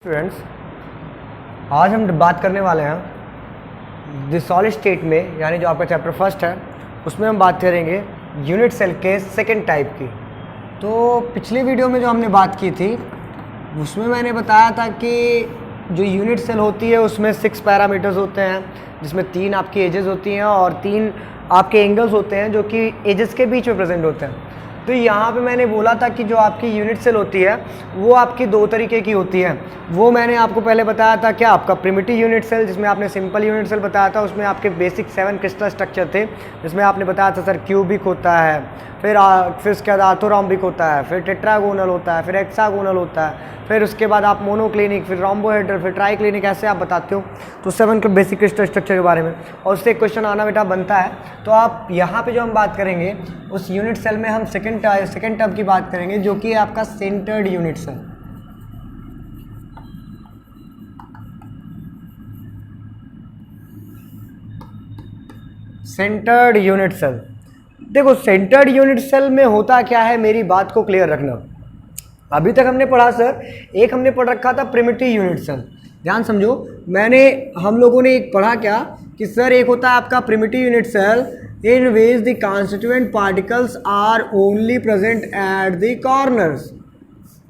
Students, आज हम बात करने वाले हैं द सॉलिड स्टेट में, यानी जो आपका चैप्टर फर्स्ट है उसमें हम बात करेंगे यूनिट सेल के सेकंड टाइप की। तो पिछली वीडियो में जो हमने बात की थी उसमें मैंने बताया था कि जो यूनिट सेल होती है उसमें 6 पैरामीटर्स होते हैं, जिसमें 3 आपकी एजेस होती हैं और 3 आपके एंगल्स होते हैं जो कि एजेस के बीच में प्रेजेंट होते हैं। तो यहाँ पे मैंने बोला था कि जो आपकी यूनिट सेल होती है वो आपकी 2 तरीके की होती है। वो मैंने आपको पहले बताया था क्या, आपका प्रिमिटिव यूनिट सेल जिसमें आपने सिंपल यूनिट सेल बताया था, उसमें आपके बेसिक 7 क्रिस्टल स्ट्रक्चर थे, जिसमें आपने बताया था सर क्यूबिक होता है, फिर उसके बाद आर्थोरॉम्बिक होता है, फिर टेट्रागोनल होता है, फिर हेक्सागोनल होता है, फिर उसके बाद आप मोनोक्लिनिक, फिर रोम्बोहेड्रल, फिर ट्राइक्लिनिक, ऐसे आप बताते हो। तो 7 के बेसिक क्रिस्टल स्ट्रक्चर के बारे में, और उससे एक क्वेश्चन आना बेटा बनता है। तो आप यहाँ पे जो हम बात करेंगे उस यूनिट सेल में हम सेकेंड टर्म की बात करेंगे जो कि आपका centred unit cell. Centred unit cell, देखो सेंटर्ड यूनिट सेल में होता क्या है, मेरी बात को क्लियर रखना। अभी तक हमने पढ़ा सर, एक हमने पढ़ रखा था प्रिमिटिव यूनिट सेल, ध्यान समझो। हम लोगों ने एक पढ़ा क्या कि सर एक होता है आपका primitive unit cell in which the constituent particles are only present at the corners.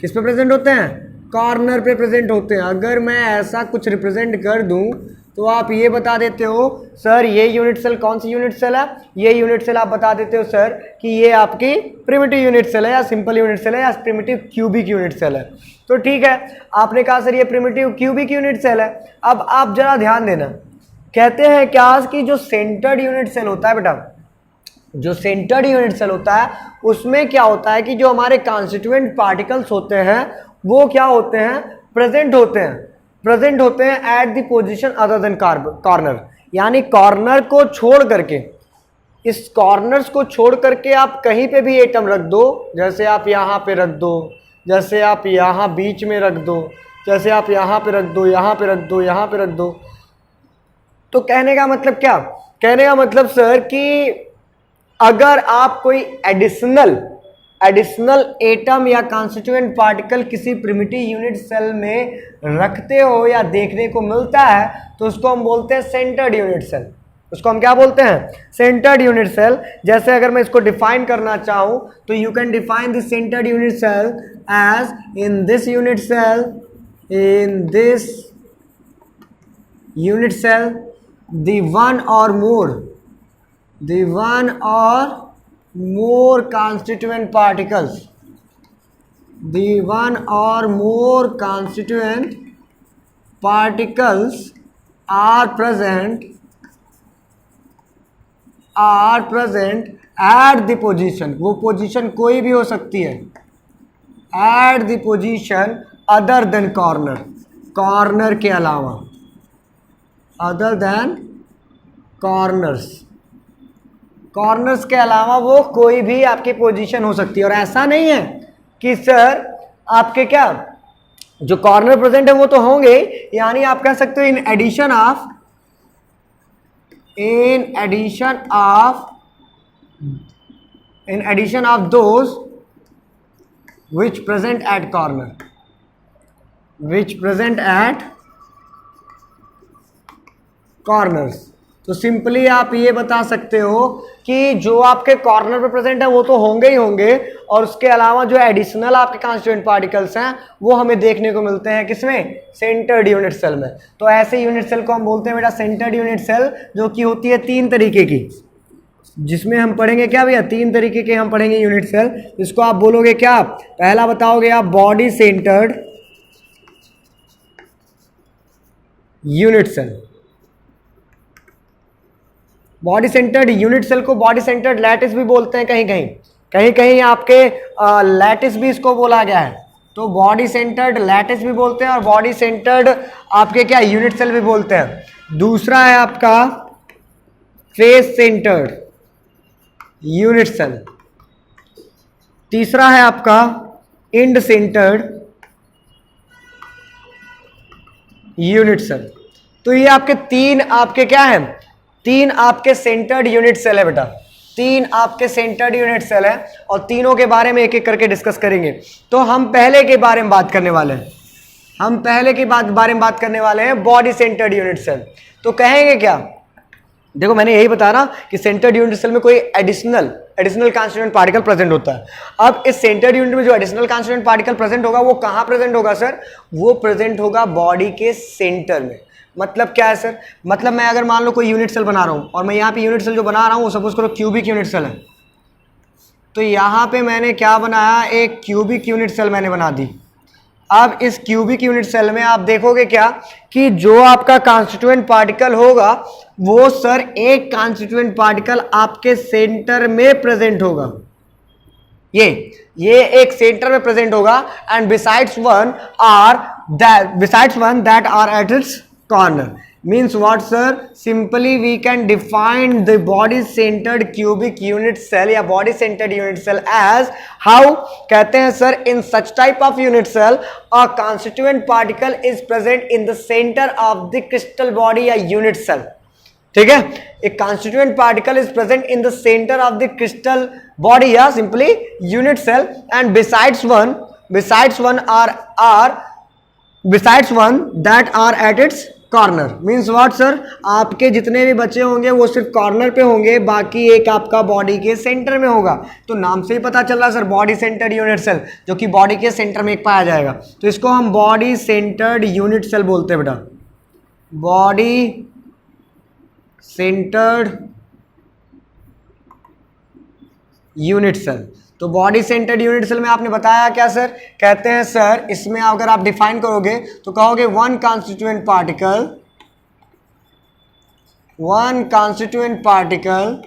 किस पे प्रेजेंट होते हैं? कॉर्नर पे प्रेजेंट होते हैं। अगर मैं ऐसा कुछ रिप्रेजेंट कर दूं तो आप ये बता देते हो सर ये यूनिट सेल कौन सी यूनिट सेल है, ये यूनिट सेल आप बता देते हो सर कि ये आपकी प्रिमिटिव यूनिट सेल है या सिंपल यूनिट सेल है या प्रिमिटिव क्यूबिक यूनिट सेल है। तो ठीक है, आपने कहा सर ये प्रिमिटिव क्यूबिक यूनिट सेल है। अब आप जरा ध्यान देना, कहते हैं क्या कि जो सेंटर्ड यूनिट सेल होता है बेटा, जो सेंटर्ड यूनिट सेल होता है उसमें क्या होता है कि जो हमारे कॉन्स्टिट्यूएंट पार्टिकल्स होते हैं वो क्या होते हैं, प्रेजेंट होते हैं at the position other than corner, यानी कॉर्नर को छोड़ करके, इस कॉर्नर्स को छोड़ करके आप कहीं पे भी एटम रख दो, जैसे आप यहाँ पे रख दो, जैसे आप यहाँ बीच में रख दो, जैसे आप यहाँ पे रख दो, यहाँ पे रख दो, यहाँ पे रख दो। तो कहने का मतलब क्या, कहने का मतलब सर कि अगर आप कोई एडिशनल एटम या कॉन्स्टिट्यूएंट पार्टिकल किसी प्रिमिटिव यूनिट सेल में रखते हो या देखने को मिलता है तो उसको हम बोलते हैं सेंटर्ड यूनिट सेल। उसको हम क्या बोलते हैं? Centred unit cell. जैसे अगर मैं इसको डिफाइन करना चाहूं तो you can define the centred unit cell as in this unit cell the one or more constituent particles, the one or more constituent particles are present at the position, वो position कोई भी हो सकती है, at the position other than corner के अलावा, other than corners के अलावा वो कोई भी आपकी पोजीशन हो सकती है। और ऐसा नहीं है कि सर आपके क्या जो कॉर्नर प्रेजेंट है वो तो होंगे, यानी आप कह सकते हो in addition of those which present at corners. तो सिंपली आप ये बता सकते हो कि जो आपके कॉर्नर पे प्रेजेंट है वो तो होंगे ही होंगे, और उसके अलावा जो एडिशनल आपके कॉन्स्टिट्यूएंट पार्टिकल्स हैं वो हमें देखने को मिलते हैं किसमें? सेंटर्ड यूनिट सेल में। तो ऐसे यूनिट सेल को हम बोलते हैं बेटा सेंटर्ड यूनिट सेल, जो कि होती है 3 तरीके की, जिसमें हम पढ़ेंगे क्या भैया, 3 तरीके के हम पढ़ेंगे यूनिट सेल। इसको आप बोलोगे क्या, पहला बताओगे आप body centred unit cell. Body centred unit cell को बॉडी सेंटर्ड लैटिस भी बोलते हैं, कहीं आपके लैटिस भी इसको बोला गया है। तो बॉडी सेंटर्ड लैटिस भी बोलते हैं और बॉडी सेंटर्ड आपके क्या यूनिट सेल भी बोलते हैं। दूसरा है आपका फेस सेंटर्ड यूनिट सेल। तीसरा है आपका एंड सेंटर्ड यूनिट सेल। तो ये आपके 3 आपके क्या है, 3 आपके सेंटर्ड यूनिट सेल है बेटा, 3 आपके सेंटर्ड यूनिट सेल है, और तीनों के बारे में एक एक करके डिस्कस करेंगे। तो हम पहले के बारे में बात करने वाले हैं। हम पहले की बारे में बात करने वाले हैं, बॉडी सेंटर्ड यूनिट सेल। तो कहेंगे क्या, देखो मैंने यही बता रहा कि सेंटर्ड यूनिट सेल में कोई एडिशनल कॉन्स्टिट्यूएंट पार्टिकल प्रेजेंट होता है। अब इस सेंटर्ड यूनिट में जो एडिशनल कॉन्स्टिट्यूएंट पार्टिकल प्रेजेंट होगा वो कहां प्रेजेंट होगा सर, वो प्रेजेंट होगा बॉडी के सेंटर में। मतलब क्या है सर, मतलब मैं अगर मान लो कोई यूनिट सेल बना रहा हूं और मैं यहाँ पे यूनिट सेल जो बना रहा हूँ सपोज करो क्यूबिक यूनिट सेल है, तो यहाँ पे मैंने क्या बनाया, एक क्यूबिक यूनिट सेल मैंने बना दी। अब इस क्यूबिक यूनिट सेल में आप देखोगे क्या कि जो आपका कॉन्स्टिट्यूएंट पार्टिकल होगा वो सर एक कॉन्स्टिट्यूएंट पार्टिकल आपके सेंटर में प्रेजेंट होगा, ये एक सेंटर में प्रेजेंट होगा। And besides one that are at its corner. Means what sir? Simply we can define the body centered cubic unit cell या body centered unit cell as how, कहते हैं sir, in such type of unit cell a constituent particle is present in the center of the crystal body या unit cell। ठीक है, एक constituent particle is present in the center of the crystal body या simply unit cell and besides one that are at its corner. Means what sir, आपके जितने भी बच्चे होंगे वो सिर्फ कॉर्नर पे होंगे, बाकी एक आपका बॉडी के सेंटर में होगा। तो नाम से ही पता चल रहा sir body centred unit cell, जो कि बॉडी के सेंटर में एक पाया जाएगा। तो इसको हम बॉडी सेंटर्ड यूनिट सेल बोलते हैं बेटा, बॉडी सेंटर्ड यूनिट सेल। तो बॉडी सेंटर्ड यूनिट सेल में आपने बताया क्या सर, कहते हैं सर इसमें अगर आप डिफाइन करोगे तो कहोगे one constituent particle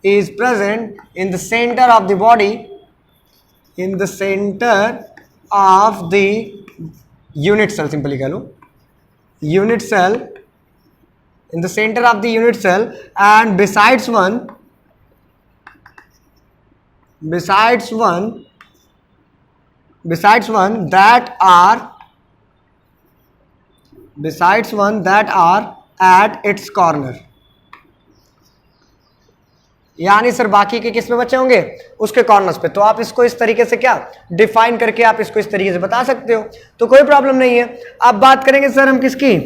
is present in the center of the body, in the center of the unit cell, simply कह लो unit cell, in the center of the unit cell and besides one that are at its corner। यानी sir बाकी के किस में बचे होंगे, उसके corners पे। तो आप इसको इस तरीके से क्या डिफाइन करके आप इसको इस तरीके से बता सकते हो, तो कोई प्रॉब्लम नहीं है। अब बात करेंगे सर हम किसकी,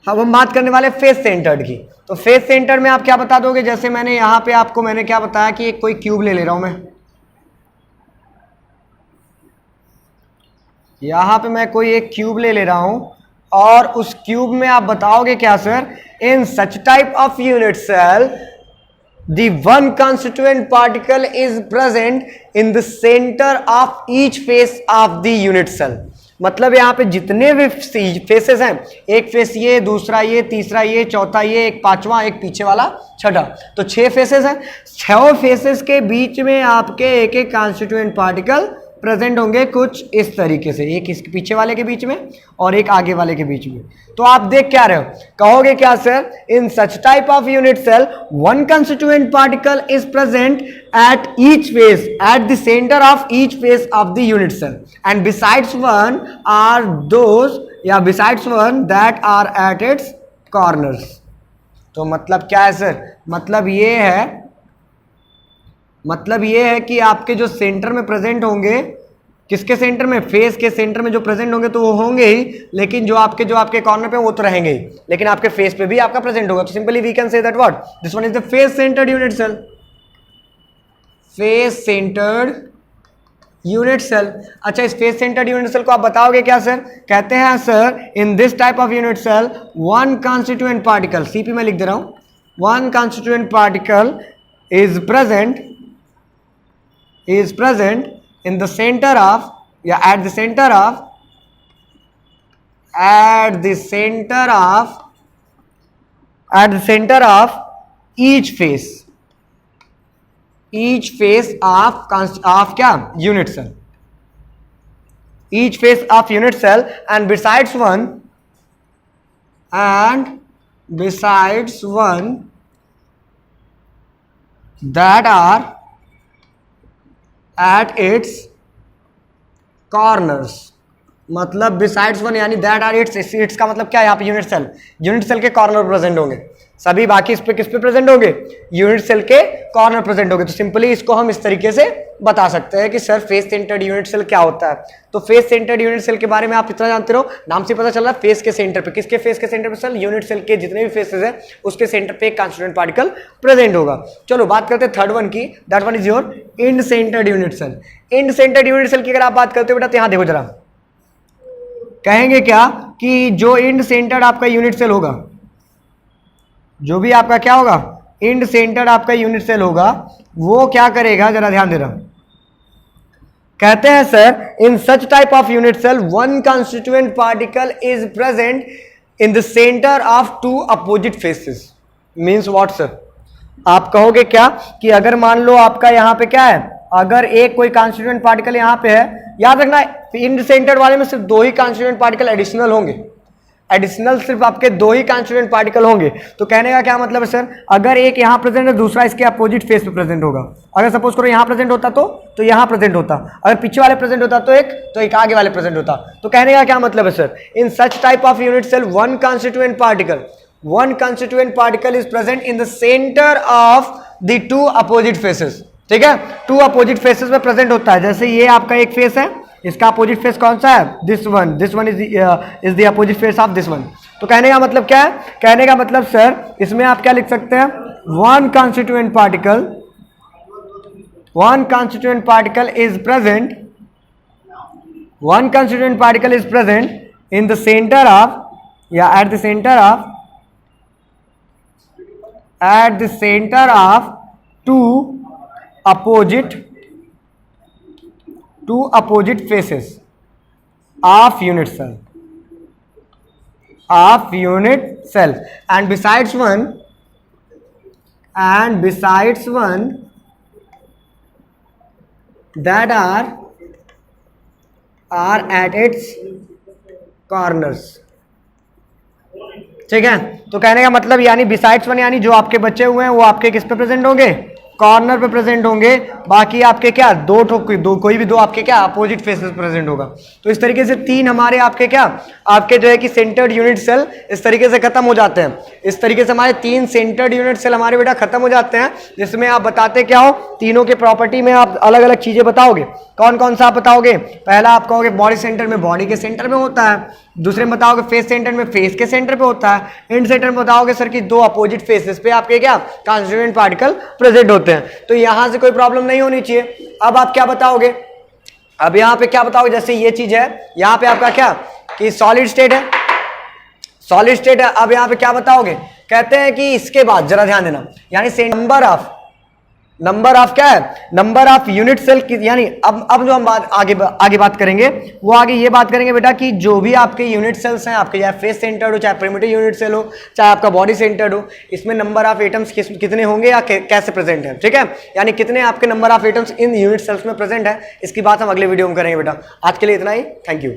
अब हम बात करने वाले फेस सेंटर्ड की। तो फेस सेंटर में आप क्या बता दोगे, जैसे मैंने यहाँ पे आपको मैंने क्या बताया कि एक कोई क्यूब ले रहा हूं मैं, यहाँ पे मैं कोई एक क्यूब ले रहा हूं और उस क्यूब में आप बताओगे क्या sir, in such type of unit cell the one constituent particle is present in the center of each face of the unit cell। मतलब यहाँ पे जितने भी फेसेस हैं, एक फेस ये, दूसरा ये, तीसरा ये, चौथा ये, एक पांचवा, एक पीछे वाला छठा, तो 6 फेसेस हैं। 6 फेसेस के बीच में आपके एक एक कॉन्स्टिट्यूएंट पार्टिकल प्रेजेंट होंगे कुछ इस तरीके से, एक इसके पीछे वाले के बीच में और एक आगे वाले के बीच में। तो आप देख क्या रहे हो, कहोगे क्या sir, in such type of unit cell one constituent particle is present at each face, at the centre of each face of the unit cell and besides one are those या besides one that are at its corners. तो मतलब क्या है sir, मतलब ये है कि आपके जो सेंटर में प्रेजेंट होंगे, किसके सेंटर में, फेस के सेंटर में जो प्रेजेंट होंगे तो वो होंगे ही, लेकिन जो आपके कॉर्नर पे वो तो रहेंगे ही, लेकिन आपके फेस पे भी आपका प्रेजेंट होगा। तो simply we can say that what, this one is the face centred unit cell, face centred unit cell. अच्छा, इस फेस सेंटर्ड यूनिट सेल को आप बताओगे क्या सर, कहते हैं sir in this type of unit cell one constituent particle, CP में लिख दे रहा हूं, one constituent particle is present in the center of, yeah, at the center of each face of क्या unit cell, each face of unit cell and besides one that are at its corners। मतलब besides one यानी that are it's का मतलब क्या है, यहाँ पे unit cell के कॉर्नर प्रेजेंट होंगे। सभी बाकी इस पे किस पे प्रेजेंट होंगे, यूनिट सेल के कॉर्नर प्रेजेंट होंगे। तो सिंपली इसको हम इस तरीके से बता सकते हैं कि sir face centred unit cell क्या होता है। तो फेस सेंटर्ड यूनिट सेल के बारे में आप इतना जानते रहो, नाम से पता चल रहा है फेस के सेंटर पे, किसके फेस के सेंटर पे सर, यूनिट सेल के जितने भी फेसेस है उसके सेंटर पे एक कॉन्स्टिट्यूएंट पार्टिकल प्रेजेंट होगा। चलो बात करते हैं थर्ड वन की, that one is your end centred unit cell. End centred unit cell की अगर आप बात करते हो बेटा, तो यहां देखो जरा, कहेंगे क्या कि जो इंड सेंटर्ड आपका यूनिट सेल होगा, जो भी आपका क्या होगा, इंड सेंटर्ड आपका यूनिट सेल होगा, वो क्या करेगा, जरा ध्यान देना। कहते हैं sir in such type of unit cell one constituent particle is present in the centre of two opposite faces. Means what sir, आप कहोगे क्या कि अगर मान लो आपका यहां पे क्या है, अगर एक कोई कॉन्स्टिट्यूएंट पार्टिकल यहां पे है, याद रखना इंड सेंटर्ड वाले में सिर्फ दो ही कॉन्स्टिट्यूएंट पार्टिकल एडिशनल होंगे, एडिशनल सिर्फ आपके दो ही कॉन्स्टिट्यूएंट पार्टिकल होंगे। तो कहने का क्या मतलब है सर, अगर एक यहां प्रेजेंट है, दूसरा इसके अपोजिट फेस पे प्रेजेंट होगा। अगर सपोज करो यहां प्रेजेंट होता तो यहां प्रेजेंट होता, अगर पीछे वाले प्रेजेंट होता तो एक आगे वाले प्रेजेंट होता। तो कहने का क्या मतलब है sir, in such type of unit cell one constituent particle is present in the centre of the two opposite faces. ठीक है, टू अपोजिट फेसेस में प्रेजेंट होता है। जैसे ये आपका एक फेस है, इसका अपोजिट फेस कौन सा है, this one is the opposite face of this one. तो कहने का मतलब क्या है, कहने का मतलब सर इसमें आप क्या लिख सकते हैं, one constituent particle is present in the centre of, या at the centre of two opposite faces of unit cell, and besides one that are at its corners। ठीक है, तो कहने का मतलब यानी बिसाइड्स वन, यानी जो आपके बचे हुए हैं वो आपके किस पे प्रेजेंट होंगे, कॉर्नर पे प्रेजेंट होंगे। बाकी आपके क्या कोई भी दो आपके क्या अपोजिट फेसेस प्रेजेंट होगा। तो इस तरीके से तीन हमारे आपके क्या, आपके जो है कि सेंटर्ड यूनिट सेल इस तरीके से खत्म हो जाते हैं। इस तरीके से हमारे तीन सेंटर्ड यूनिट सेल हमारे बेटा खत्म हो जाते हैं, जिसमें आप बताते क्या हो, तीनों के प्रॉपर्टी में आप अलग अलग चीजें बताओगे। कौन कौन सा आप बताओगे, पहला आप कहोगे बॉडी सेंटर में बॉडी के सेंटर में होता है, दूसरे में बताओगे फेस सेंटर में फेस के सेंटर पे होता है, इंड सेंटर में बताओगे सर कि दो अपोजिट फेसेस पे आपके क्या कॉन्स्टिट्यूएंट पार्टिकल प्रेजेंट होते हैं। तो यहां से कोई प्रॉब्लम नहीं होनी चाहिए। अब आप क्या बताओगे, अब यहां पे क्या बताओगे, जैसे ये चीज है, यहां पे आपका क्या कि सॉलिड स्टेट है, अब यहां पे क्या बताओगे, कहते हैं कि इसके बाद जरा ध्यान देना, यानी नंबर ऑफ क्या है, नंबर ऑफ यूनिट सेल की, यानी अब जो हम आगे बात करेंगे वो आगे ये बात करेंगे बेटा कि जो भी आपके यूनिट सेल्स हैं आपके, चाहे फेस सेंटर्ड हो, चाहे प्रिमिटिव यूनिट सेल हो, चाहे आपका बॉडी सेंटर्ड हो, इसमें नंबर ऑफ एटम्स कितने होंगे या कैसे प्रेजेंट है। ठीक है, यानी कितने आपके number of atoms in unit cells में प्रेजेंट है, इसकी बात हम अगले वीडियो में करेंगे बेटा। आज के लिए इतना ही, थैंक यू।